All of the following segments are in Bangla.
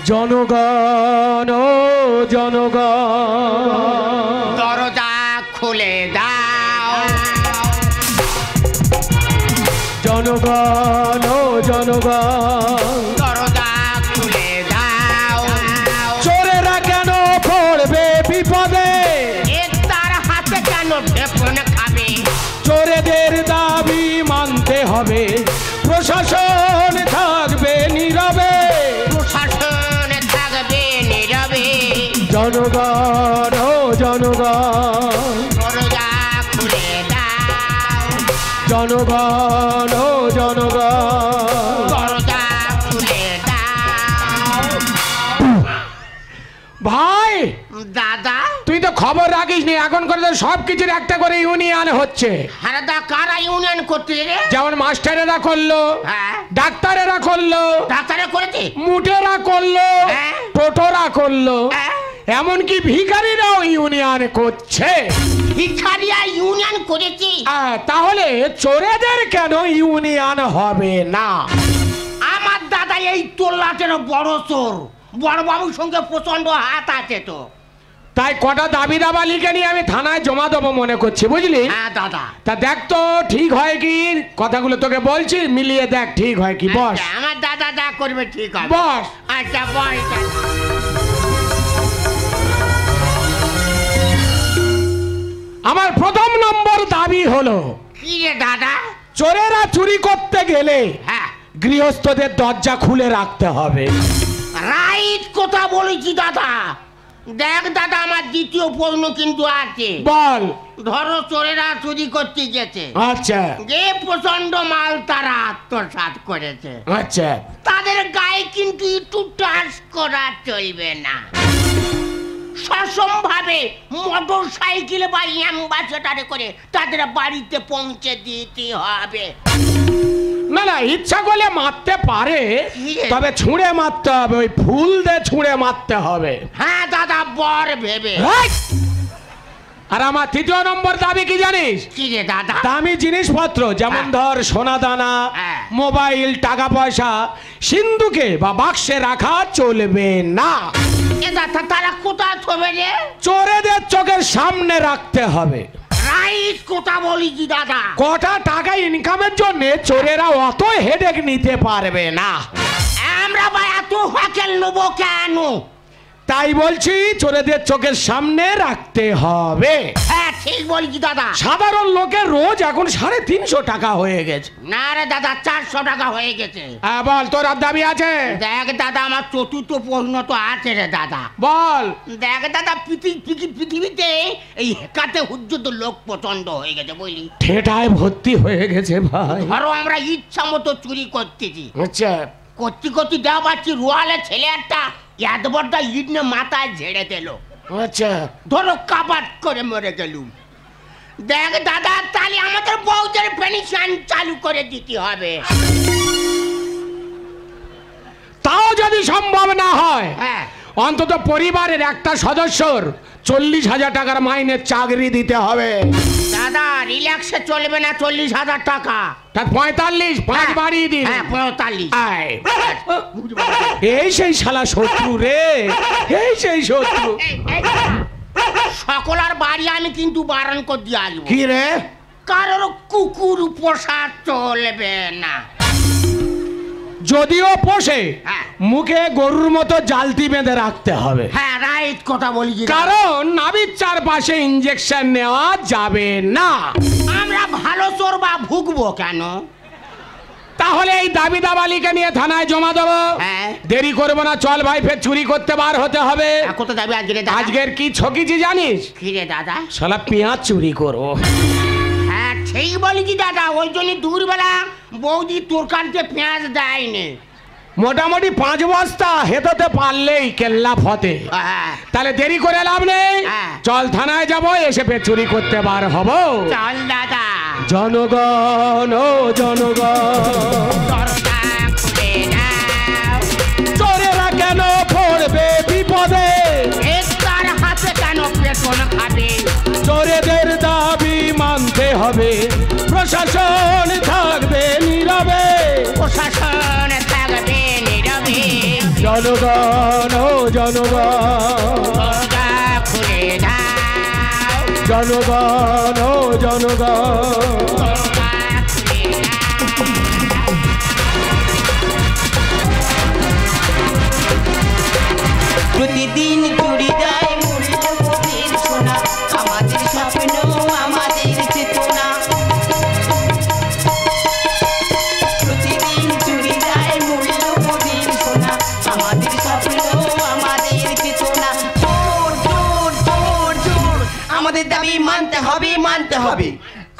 জনগণ ও জনগণ দরজা খুলে দাও। জনগণ ও জনগণ দরজা খুলে দাও। চোরেরা কেন পড়বে বিপদে? তার হাতে কেন ঢেপন খাবে? চোরেদের দাবি মানতে হবে, প্রশাসন থাকবে নীরবে। প্রশাসন থাকবে নীরবে। জনগণ ও জনগণ দরজা খুলে দাও। জনগণ ও জনগণ দরজা খুলে দাও। ভাই দাদা তুই তো খবর রাখিস নি, এখন করে তো সবকিছুর একটা করে ইউনিয়ন হচ্ছে। আরে দা কারা ইউনিয়ন করতে রে? যেমন মাস্টারেরা করলো, হ্যাঁ ডাক্তারেরা করলো, ডাক্তারে করেছে, মুটেরা করলো, হ্যাঁ। টোটোরা করলো, হ্যাঁ। এমনকি ভিখারিরাও ইউনিয়ন করছে। ভিখারিয়া ইউনিয়ন করেছে? তাহলে চোরেদের কেন ইউনিয়ন হবে না? আমার দাদা এই তোল্লাটের বড় চোর, বড় বাবুর সঙ্গে প্রচন্ড হাত আছে তো। তাই কটা দাবি দাবা লিখে নিয়ে আমি থানায় জমা দেবো মনে করছি, বুঝলি? হ্যাঁ দাদা। তা দেখ তো ঠিক হয় কি, কথাগুলো তোকে বলছি মিলিয়ে দেখ ঠিক হয় কি। বস আমার দাদা যা করবে ঠিক হবে। বস। আচ্ছা বস। আমার প্রথম নম্বর দাবি হলো, কি রে দাদা? চোরেরা চুরি করতে গেলে হ্যাঁ গৃহস্থদের দরজা খুলে রাখতে হবে। রাইট কথা বলেছি দাদা। দেখ দাদা আমার দ্বিতীয় প্রশ্ন কিন্তু আছে। বল। ধরো চোরেরা চুরি করতে গেছে, আচ্ছা যে প্রচন্ড মাল তারা আত্মসাৎ করেছে, আচ্ছা তাদের গায়ে কিন্তু একটু টাচ করা চলবে না। সসম্ভাবে মোটর সাইকেল বা অ্যাম্বাসেডারে করে তাদের বাড়িতে পৌঁছে দিতে হবে। না না, ইচ্ছা করলে মারতে পারে, কি রে? তবে ছুঁড়ে মারতে হবে, ওই ফুল দিয়ে ছুঁড়ে মারতে হবে। হ্যাঁ দাদা বর ভেবে। এই! আর আমার তৃতীয় নম্বর দাবি কি জানিস? কি রে দাদা? দামি জিনিসপত্র যেমন ধর সোনা দানা, হ্যাঁ। মোবাইল, টাকা পয়সা সিন্ধুকে বা বাক্সে রাখা চলবে না। এ দাদা তারা কোথায় থবে রে? চোরেদের চোখের সামনে রাখতে হবে। রাইট কথা বলিছি দাদা। কটা টাকা ইনকামের জন্য চোরেরা অত হেডেক নিতে পারবে না। আমরা বা এত হাকেল নেবো কেন? তাই বলছি চোরেদের চোখের সামনে রাখতে হবে। হ্যাঁ ঠিক বলছি দাদা। সাধারণ লোকের রোজ এখন 350 টাকা হয়ে গেছে। না রে দাদা 400 টাকা হয়ে গেছে। বল তোর আর দাবি আছে? দেখ দাদা আমার চতুর্থ প্রশ্ন তো আছে রে দাদা। বল। দেখ দাদা পৃথিবীতে এই হেকাতে হুজ্জত লোক প্রচন্ড হয়ে গেছে বুঝলি। ঠেটায় ভর্তি হয়ে গেছে ভাই। ধরো আমরা ইচ্ছা মতো চুরি করতেছি, আচ্ছা করতে দেওয়া পাচ্ছি রোয়ালে ছেলে একটা এত বড়টা ইট নিয়ে মাথায় ঝেড়ে দিল, আচ্ছা ধরো কাবাট করে মরে গেলুম। দেখ দাদা তাহলে আমাদের বউদের পেনশন চালু করে দিতে হবে। তাও যদি সম্ভব না হয়, হ্যাঁ অন্তত পরিবারের একটা সদস্যর 40,000 টাকার মাইনের চাকরি দিতে হবে। দাদা রিল্যাক্সে চলবে না 40,000 টাকা। তা 45 5 বাড়িয়ে দিন। হ্যাঁ 45। আয়। এই সেই শালা শত্রু রে, এই সেই শত্রু। সকলার বাড়ি আমি কিন্তু বারণ করে দিয়ে আসবো। কি রে? কারোর কুকুর পোষা চলবে না। যদিও পোষে, হ্যাঁ। মুখে গরুর মতো জালতি বেঁধে রাখতে হবে। হ্যাঁ রাইট কথা বলি। কারণ নাভির চারপাশে ইঞ্জেকশন নেওয়া যাবে না। আমরা ভালো চোর বা ভুগবো কেন? তাহলে এই দাবি দাবালিকে নিয়ে থানায় জমা দেবো। হ্যাঁ। দেরি করবো না, চল ভাই, ফের চুরি করতে বার হতে হবে। কত যাবে আজকে দাদা? আজকের কি ছকিছি জানিস? কি রে দাদা? শালা পেঁয়াজ চুরি করবো। হ্যাঁ ঠিক বলেছি দাদা, ওই জন্য দুপুরবেলা বৌদি তরকারিতে পেঁয়াজ দেয়নি। মোটামুটি 5 বস্তা হেততে পারলেই কেল্লা ফতে। হ্যাঁ তাহলে দেরি করে লাভ নেই, হ্যাঁ। চল থানায় যাবো, এসে ফের চুরি করতে বার হবো। চল দাদা। জনগণ ও জনগণ দরজা খুলে দাও। চোরেরা কেন পড়বে বিপদে? তার হাতে কেন বেতন খাবে? চোরেদের দাবি মানতে হবে, প্রশাসন থাকবে নীরবে। প্রশাসন থাকবে নীরবে। জনগণ ও জনগণ, দরজা খুলে দাও, জনগণ ও জনগণ, দরজা খুলে দাও। প্রতিদিন চুরি যায় মূল্যবোধের সোনা, আমাদের স্বপ্ন আমাদের চেতনা। প্রতিদিন চুরি যায় মূল্যবোধের সোনা, আমাদের স্বপ্ন আমাদের চেতনা। জোর জোর জোর জোর আমাদের দাবি মানতে হবে, মানতে হবে।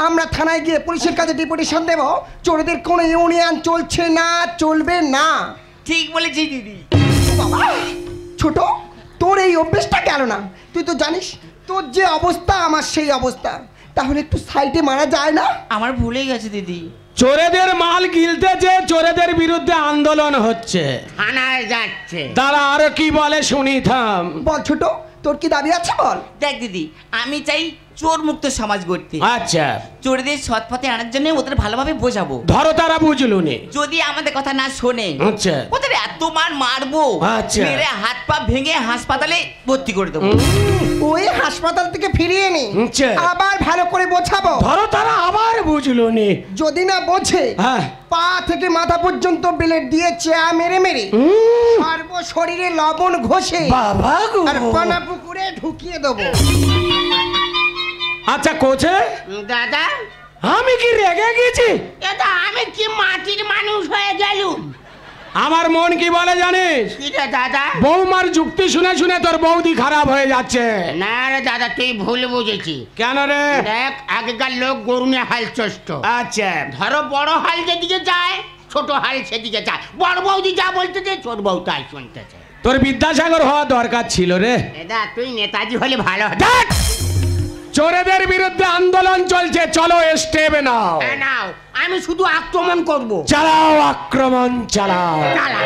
আমরা থানায় গিয়ে পুলিশের কাছে ডেপুটেশন দেব, চোরদের কোনো ইউনিয়ন চলছে না, চলবে না। ঠিক বলেছি দিদি। বাবা ছোট, তোর এই অভ্যেসটা গেল না। তুই তো জানিস তোর যে অবস্থা আমার সেই অবস্থা, তাহলে একটু সাইডে মারা যায় না? আমার ভুলে গেছে দিদি। চোরেদের মাল গিলতেছে, চোরেদের বিরুদ্ধে আন্দোলন হচ্ছে। থানায় যাচ্ছে। তারা আরো কি বলে শুনি, থাম। বল ছোট, তোর কি দাবি আছে বল। দেখ দিদি, আমি চাই চোর মুক্ত সমাজ গড়তে। আচ্ছা, চোরদের সৎ পথে আনার জন্য ওদের ভালোভাবে বোঝাবো। ধরো তারা বুঝলুনি। যদি আমাদের কথা না শোনে, আচ্ছা ওদের এত মার মারবো, আচ্ছা। মেরে হাত পা ভেঙে হাসপাতালে ভর্তি করে দেবো। ওই হাসপাতাল থেকে ফিরিয়ে নি, আচ্ছা। আবার ভালো করে বোঝাবো। ধরো তারা আবার বুঝলুনি। যদি না বোঝে, হ্যাঁ, পা থেকে মাথা পর্যন্ত ব্লেড দিয়ে চেয়া মেরে মেরে সর্ব শরীরে লবণ ঘষে বাবা গো। আর পানা পুকুরে ঢুকিয়ে দেবো। আচ্ছা কোচে, দাদা, আমি কি রেগে গেছি? এটা আমি কি মাটির মানুষ হয়ে গেলুম? আমার মন কি বলে জানিস? কি রে দাদা? বৌমার যুক্তি শুনে শুনে তোর বৌদি খারাপ হয়ে যাচ্ছে। না রে দাদা, তুই ভুল বুঝেছি। কেন রে? দেখ, আগেকার লোক গরু নিয়ে হাল চষ্ট। আচ্ছা, ধরো বড় হাল যেদিকে যায়, ছোট হাল সেদিকে যায়। বড় বৌদি যা বলতেছে, ছোট বউ তাই শুনতেছে। তোর বিদ্যাসাগর হওয়া দরকার ছিল রে। দাদা, তুই নেতাজি হলে ভালো হতো। দেখ, চোরেদের বিরুদ্ধে আন্দোলন চলছে, চলো স্টেপে নাও। হ্যাঁ, নাও। আমি শুধু আক্রমণ করব। চালাও আক্রমণ, চালাও। চালা।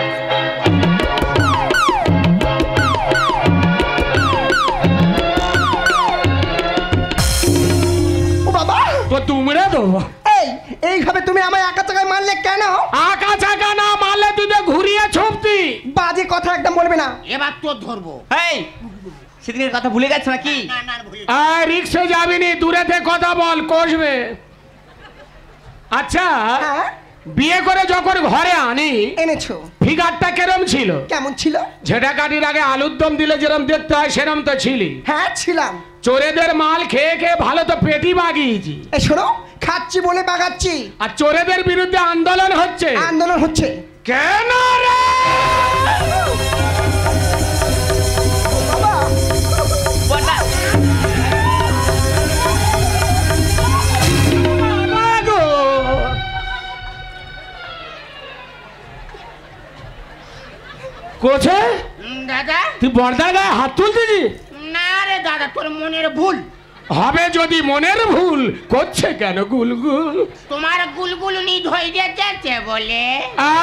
ও বাবা, তো তুমড়ে দেবো। এইভাবে তুমি আমায় একা চাকায় মারলে কেন? আঁকা চাকা না মারলে তুই তো ঘুরিয়ে ছুপতি। বাজে কথা একদম বলবে না। এবার তোর ধরবো। এই, সেদিনের কথা ভুলে গেছো নাকি? না না, ভুল। রিক্সে যাবিনি, দূরে থেকে কথা বল, কষবে। আচ্ছা, হ্যাঁ, বিয়ে করে যখন ঘরে আনি, এনেছো। ফিগারটা কেরম ছিল? কেমন ছিল? ঝেঁটা কাটির আগে আলুর দম দিলে যেরম দেখতে হয় সেরম তো ছিলি। হ্যাঁ ছিলাম। চোরেদের মাল খেয়ে খেয়ে ভালো তো পেটি বাগিয়েছি। এই শোনো, খাচ্ছি বলে বাগাচ্ছি। আর চোরেদের বিরুদ্ধে আন্দোলন হচ্ছে। আন্দোলন হচ্ছে কেন রে? বাবা, বড়দা, বাবা গো। কোছে, দাদা, তুই বর্দার গায়ে হাত তুলতেছি? না রে দাদা, তোর মনের ভুল। হবে যদি মনের ভুল, করছে কেন গুলগুল? তোমার গুলগুল নি ধইরে যেতে বলে।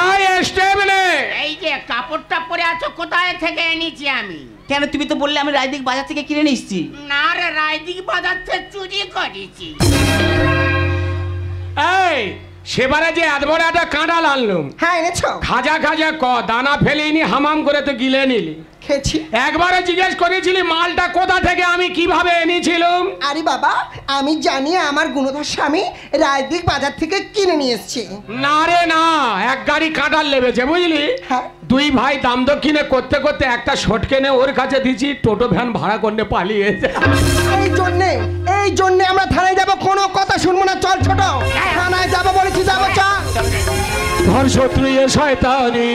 আয় স্টেবলে। এই যে কাপড়টা পরে আছো, কোথায় থেকে এনেছি আমি? কেন তুমি তো বললে আমি রায়দিক বাজার থেকে কিনে নিচ্ছি। না রে, রায়দিক বাজার থেকে চুরি করেছি। এই সেবারে যে এত বড় একটা কাঁঠাল আনলুম, হ্যাঁ এনেছো। খাজা খাজা দানা ফেলিনি, হামাম করে তো গিলে নিলি। খেয়েছি। একবারে জিজ্ঞেস করেছিলি মালটা কোথা থেকে আমি কিভাবে এনেছিলাম? আরে বাবা, আমি জানি আমার গুণধর স্বামী রায়দিক বাজার থেকে কিনে নিয়ে এসছে। না রে না, এক গাড়ি কাঁঠাল লেবেছে বুঝলি। হ্যাঁ, দুই ভাই দাম দক্ষিণে করতে করতে একটা শট কেনে ওর কাছে দিছি, টোটো ভ্যান ভাড়া করে পালিয়েছে। এই জন্যে আমরা থানায় যাব, কোনো কথা শুনবো না। চল ছোট, থানায় যাব বলেছি, যাবো চল। ঘর শত্রু এ শয়তানি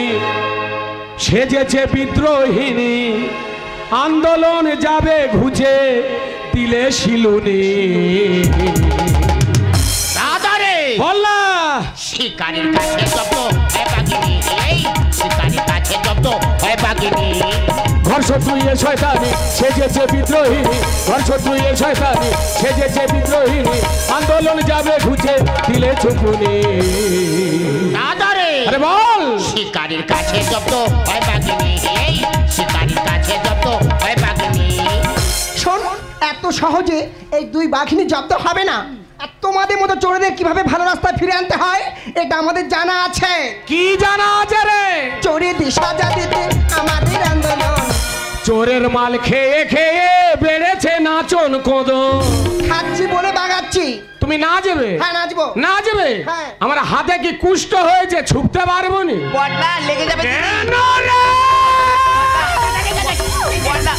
সেজেছে বিদ্রোহিনী, আন্দোলন যাবে ঘুচে দিলে শিলুনি। দাদা রে, বললা শিকারির কাছে জব্দ হয় বাগিনী। এই শিকারির কাছে জব্দ হয় বাগিনী। ঘর শত্রু এ শয়তানি সেজেছে বিদ্রোহিনী, ঘর শত্রু এ শয়তানি সেজেছে বিদ্রোহিনী, আন্দোলন যাবে ঘুচে দিলে চুকুনি। দাদা রে, আরে বল। শিকারির কাছে জব্দ হয় বাগিনী। এই শিকারির কাছে জব্দ হয় বাগিনী। শোন, এত সহজে এই দুই বাঘিনী জব্দ হবে না। আর তোমাদের মতো চোরেদের কিভাবে ভালো রাস্তায় ফিরে আনতে হয় এটা আমাদের জানা আছে। কি জানা আছে রে? চোরে দিশা যা দিতে চোরের মাল খেয়ে খেয়ে বেড়েছে নাচন কোদন। খাচ্ছি বলে বাগাচ্ছি। তুমি নাচবে? হ্যাঁ নাচবো। নাচবে? হ্যাঁ। আমার হাতে কি কুষ্ঠ হয়েছে, ছুপতে পারবো নি? বড়দা লেগে যাবে দিদি। কেন রে? বড়দা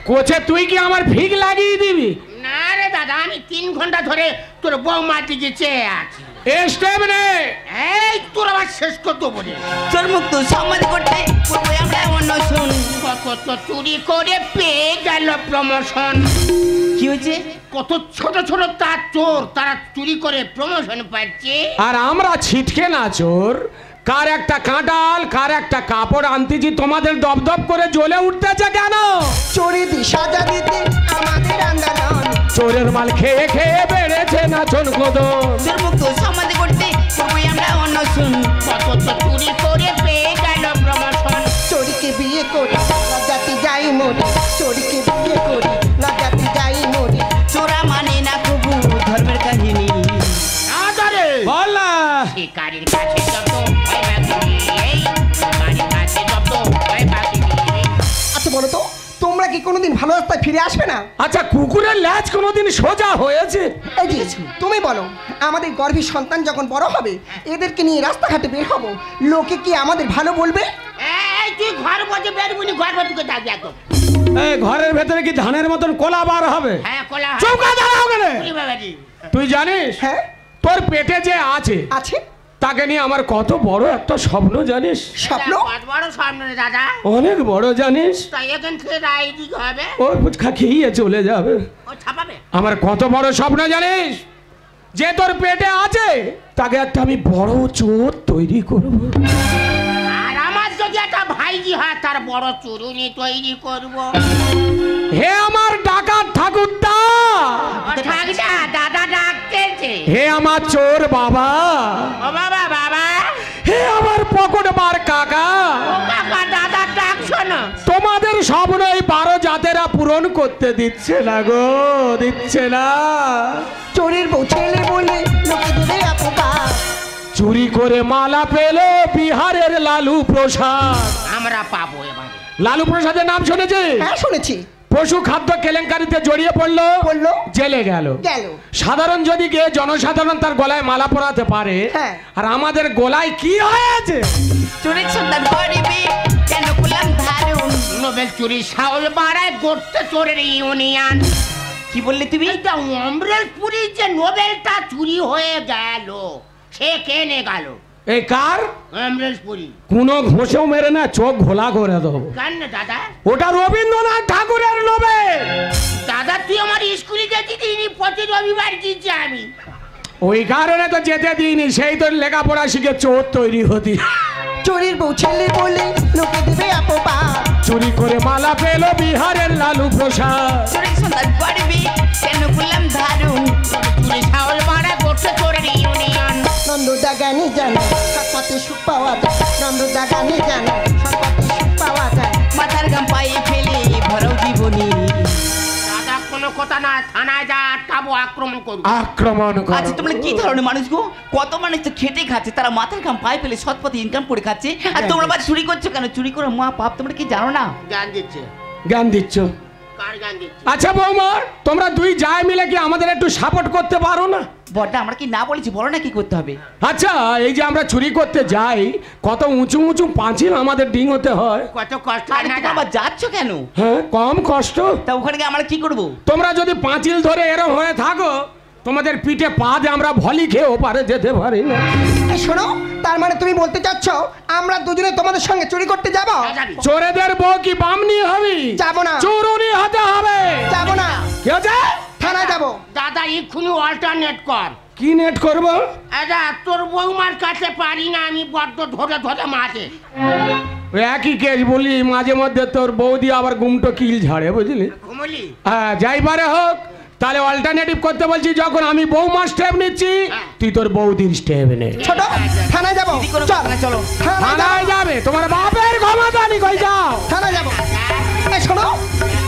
কোচে তুই কি আমার ভিক লাগিয়ে দিবি? না রে দাদা, আমি 3 ঘন্টা ধরে তোর বৌমার দিকে চেয়ে আছি। স্টেপ নে। এই তোর আবার শেষ করতে বলে চোর মুক্ত সমাজ করতে করবো আমরা অন্বেষণ। কত চুরি করে পেয়ে গেল প্রমোশন। কি হয়েছে? কত ছোট ছোট তার চোর, তারা চুরি করে প্রমোশন পাচ্ছে। আর আমরা ছিটকে না চোর, কার একটা কাঁটাল কার একটা কাপড় আনতেছি, তোমাদের দপদপ করে জ্বলে উঠতেছে কেন? চোরে দি সাজা দিতে আমাদের আন্দোলন। চোরের মাল খেয়ে খেয়ে বেড়েছে নাচন কোদন। চোর মুক্ত সমাজ করতে করবো আমরা অন্বেষণ। কত চুরি করে পেয়ে গেল প্রমোশন। চোরকে বিয়ে করি লজ্জাতে যাই মরি। চোরকে বিয়ে করি লজ্জাতে যাই মরি। চোরা মানে না কবু ধর্মের কাহিনী। আদারে বল না। শিকারির কাছে যত ভয় পাখিনি, এই শিকারির কাছে যত ভয় পাখিনি। আচ্ছা বলো তো, তোমরা কি কোনোদিন ভালো রাস্তায় ফিরে আসবে না? আচ্ছা, কুকুরের ল্যাজ কোনোদিন সোজা হয়েছে? এই যে তুমি বলো, আমাদের গর্ভের সন্তান যখন বড় হবে, এদেরকে নিয়ে রাস্তাঘাটে বের হব, লোকে কি আমাদের ভালো বলবে? এই তুই ঘর বসে বেরবুনি, ঘর বসে থাকবি একদম। এই ঘরের ভেতরে কি ধানের মতন কোলা বার হবে? হ্যাঁ কোলা চৌকা দাঁড়াও কেন? বাবাজি। তুই জানিস হ্যাঁ তোর পেটে যে আছে আছে। তাকে নিয়ে আমার কত বড় একটা স্বপ্ন জানিস? স্বপ্ন? কত বড় স্বপ্ন রে দাদা। অনেক বড় জানিস। তাই এখান থেকে রায় দিতে হবে, ও ফুচকা খেয়ে চলে যাবে। ও ছাপাবে। আমার কত বড় স্বপ্ন জানিস? যে তোর পেটে আছে তাকে একটা আমি বড় চোর তৈরি করব। আর আমার যদি একটা ভাইজি হয়, তার বড় চুরুনি তৈরি করবো। হে আমার ডাকাত ঠাকুরদা, ও থাক যা, দাদা ডাকতেছে। হে আমার চোর বাবা, ও বাবা বাবা, হে আমার পকেট মার কাকা, ও কাকা দাদা ডাকছো না। তোমাদের স্বপ্ন এই 12 জাতেরা পূরণ করতে দিচ্ছে না গো, দিচ্ছে না। চোরের বউ ছেলে বলে লোকে দেবে অপবাদ। চুরি করে মালা পেল বিহারের লালু প্রসাদ। আমরা পাবো এবারে। লালু প্রসাদের নাম শুনেছে? হ্যাঁ শুনেছি। পশু খাদ্য কেলেঙ্কারিতে জড়িয়ে পড়লো, বললো জেলে গেল। গেল। সাধারণ যদি গিয়ে জনসাধারণ তার গলায় মালা পরাতে পারে, হ্যাঁ। আর আমাদের গলায় কি হয়েছে? চোরের সন্তান গরিবে কেন করলাম ধারণ। নোবেল চুরি সাউল বাড়ায় গড়তে চোরের ইউনিয়ন। কি বললে তুমি? এইটা অমরেশপুরি যে নোবেলটা চুরি হয়ে গেল, সে কেনে গেল? এই কার? অমরেশপুরি। কোনো ঘষেও মেরে না, চোখ ঘোলা করে দেবো। জান না দাদা, ওটা রবীন্দ্রনাথ ঠাকুরের নোবেল। দাদা তুই আমার স্কুলে গেছি দিইনি, প্রতি রবিবার দিচ্ছি আমি। ওই কারণে তো যেতে দিইনি, সেই তোর লেখাপড়া শিখে চোর তৈরি হতি। চোরের বউ ছেলে বলে লোকে দেবে অপবাদ। চুরি করে মালা পেল বিহারের লালু প্রসাদ। চোরের সন্তান গরিবে কেন করলাম ধারণ। চুরি সাউল বাড়ায় গড়তে চোরের ইউনিয়ন। নন্দদা গানে জানে সৎপথে সুখ পাওয়া যায়। নন্দদা গানে জানে সৎপথে সুখ পাওয়া যায়। মাথার গাম পায়ে ফেলে ভরাও জীবনী। দাদা কোনো কথা না, থানায় যা, আটকাবো, আক্রমণ করবো। আক্রমণ আচ্ছা করো। তোমরা কি ধরনের মানুষ গো? কত মানুষ তো খেটে খাচ্ছে, তারা মাথার গাম পায়ে ফেলে সৎ পথে ইনকাম করে খাচ্ছে, আর তোমরা আবার চুরি করছো কেন? চুরি করে মা পাপ, তোমরা কি জানো না? জ্ঞান দিচ্ছে। জ্ঞান দিচ্ছ? কার জ্ঞান দিচ্ছে? আচ্ছা বৌমা, তোমরা দুই যায় মিলে কি আমাদের একটু সাপোর্ট করতে পারো না? বড়টা আমরা কি না বলেছি, বলো না কি করতে হবে? আচ্ছা, এই যে আমরা চুরি করতে যাই, কত উঁচু উঁচু পাঁচিল আমাদের ডিঙোতে হয়। কত কষ্ট আরে না তোমরা আবার যাচ্ছ কেন? হ্যাঁ, কম কষ্ট। তা ওখানে গিয়ে আমরা কি করবো? তোমরা যদি পাঁচিল ধরে এরম হয়ে থাকো, তোমাদের পিঠে পা দিয়ে আমরা ভলি খেয়ে ওপারে যেতে পারি না। এই শোনো, তার মানে তুমি বলতে চাচ্ছ আমরা দুজনে তোমাদের সঙ্গে চুরি করতে যাব? চোরেদের বউ কি বামনি হবি? যাবো না। চোরুনি হতে হবে। যাব না। কি হচ্ছে? থানায় যাব। দাদা এক্ষুনি অল্টারনেট কর। কি নেট করবো? দাদা তোর বৌমার কাছে পারি না আমি, বড্ড ধরে ধরে মাঝে। ওই একই কেস বলি, মাঝে মধ্যে তোর বৌদি আবার গুমটো কিল ঝাড়ে, বুঝলি? ঘুমলি হ্যাঁ, যাই পারে হোক, তাহলে অল্টারনেটিভ করতে বলছি, যখন আমি বৌমা স্টেপ নিচ্ছি, তুই তোর বৌদির স্টেপ নে। ছোট থানায় যাব। দিদি কোনো চল না, চলো। থানায় যাবে? তোমার বাপের ক্ষমতা নি, কই যাও? থানায় যাব। এই শোনো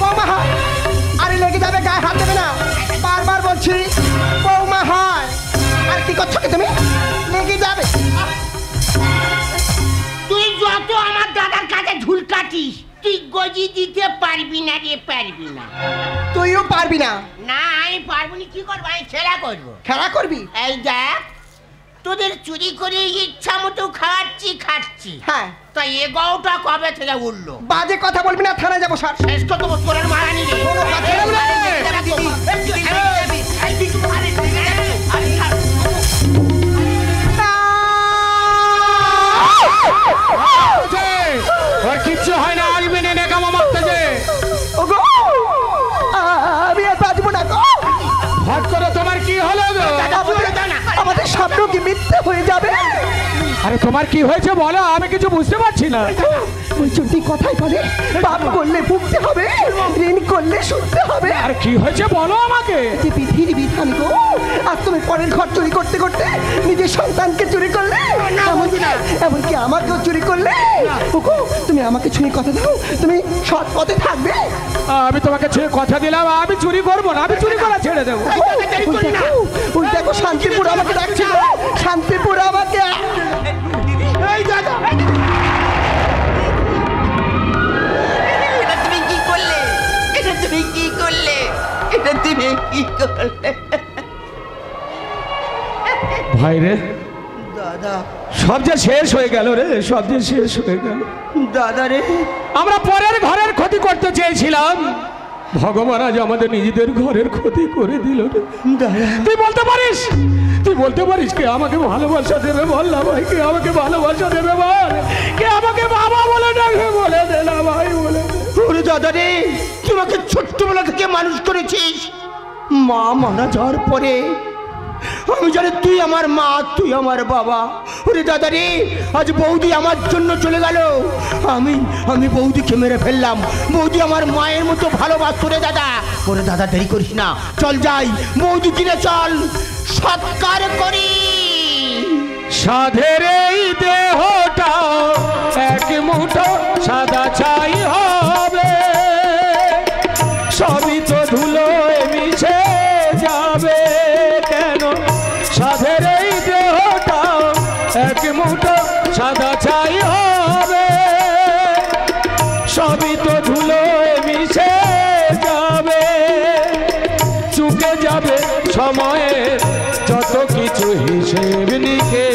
বৌমা হয়, আরে লেগে যাবে, গায়ে হাত দেবে না, বারবার বলছি বৌমা হয়। আছিস তুই গজি দিতে পারবি না রে, পারবি না। তুইও পারবি না। না আমি পারবো না, কি করবো, আমি খেলা করবো। খেলা করবি? এই দেখ তোদের চুরি করে ইচ্ছা মতো খাচ্ছি। হ্যাঁ। তা এ গাওটা কবে থেকে উঠলো? বাজে কথা বলবি না, থানায় যাবো স্যার। শেষ তো তোর তোরের মারানি রে। কোনো কথা বলবি ওর কিচ্ছু হয় না, আসবি না কামা মারতেছে। ওগো আমি আর বাজবো না গো। হট করে তোমার কি হলো গো? আমাদের স্বপ্ন কি মিথ্যে হয়ে যাবে? আরে তোমার কি হয়েছে বলো, আমি কিছু বুঝতে পারছি না। ওই চোরটি কথাই বলে, পাপ করলে ভুগতে হবে, ঋণ করলে শুনতে হবে। আর কি হয়েছে বলো আমাকে। যে বিধির বিধান গো, আর তুমি পরের ঘর চুরি করতে করতে নিজের সন্তানকে চুরি করলে, এমনকি আমাকেও চুরি করলে। ওগো তুমি আমাকে ছুঁয়ে কথা দাও, তুমি সৎ পথে থাকবে। আমি তোমাকে ছুঁয়ে কথা দিলাম, আমি চুরি করবো না, আমি চুরি করা ছেড়ে দেবো। ওই দেখো শান্তিপুর আমাকে ডাকছিল, শান্তিপুর আমাকে। এই দাদা এটা তুমি কি করলে? এটা তুমি কি করলে? এটা তুমি কি করলে? ভাই রে, দাদা সব যে শেষ হয়ে গেল রে, সব যে শেষ হয়ে গেল। দাদা রে, আমরা পরের ঘরের ক্ষতি করতে চেয়েছিলাম, ভগবান আজ আমাদের নিজেদের ঘরের ক্ষতি করে দিল রে। তুই বলতে পারিস, তুই বলতে পারিস কে আমাকে ভালোবাসা দেবে? বল না ভাই, কে আমাকে ভালোবাসা দেবে? বল, কে আমাকে বাবা বলে ডাকবে? বলে দে না ভাই, বলে দে। ওরে দাদা রে, তোমাকে ছোট্টবেলা থেকে মানুষ করেছিস, মা মারা যাওয়ার পরে আমি জানি তুই আমার মা, তুই আমার বাবা। ওরে দাদা রে, আজ বৌদি আমার জন্য চলে গেল, আমি বৌদিকে মেরে ফেললাম। বৌদি আমার মায়ের মতো ভালোবাসতো রে দাদা। ওরে দাদা দেরি করিস না, চল যাই, বৌদি কিনে চল, সৎকার করি। সাধের এই দেহটা এক মুঠো সাদা ছাই হবে, সবই তো ধুলোয় মিশে যাবে। কেন সাধের এই দেহটা এক মুঠো সাদা ছাই হবে, সবই তো ধুলোয় মিশে যাবে। চুকে যাবে সময়ের যত কিছু হিসেব নিকে।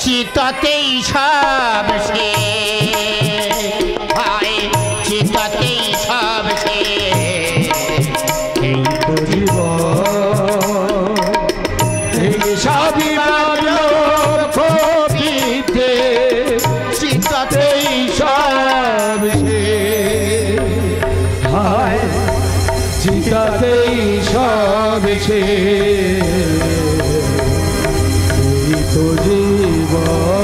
চিতাতেই সব শেষ, চিতাতেই সব শেষ। এই তো জীবন, এই সবই বাদলোর ক্ষতিতে, চিতাতেই সব শেষ। হায় চিতাতেই সব শেষ, এই তো জীবন।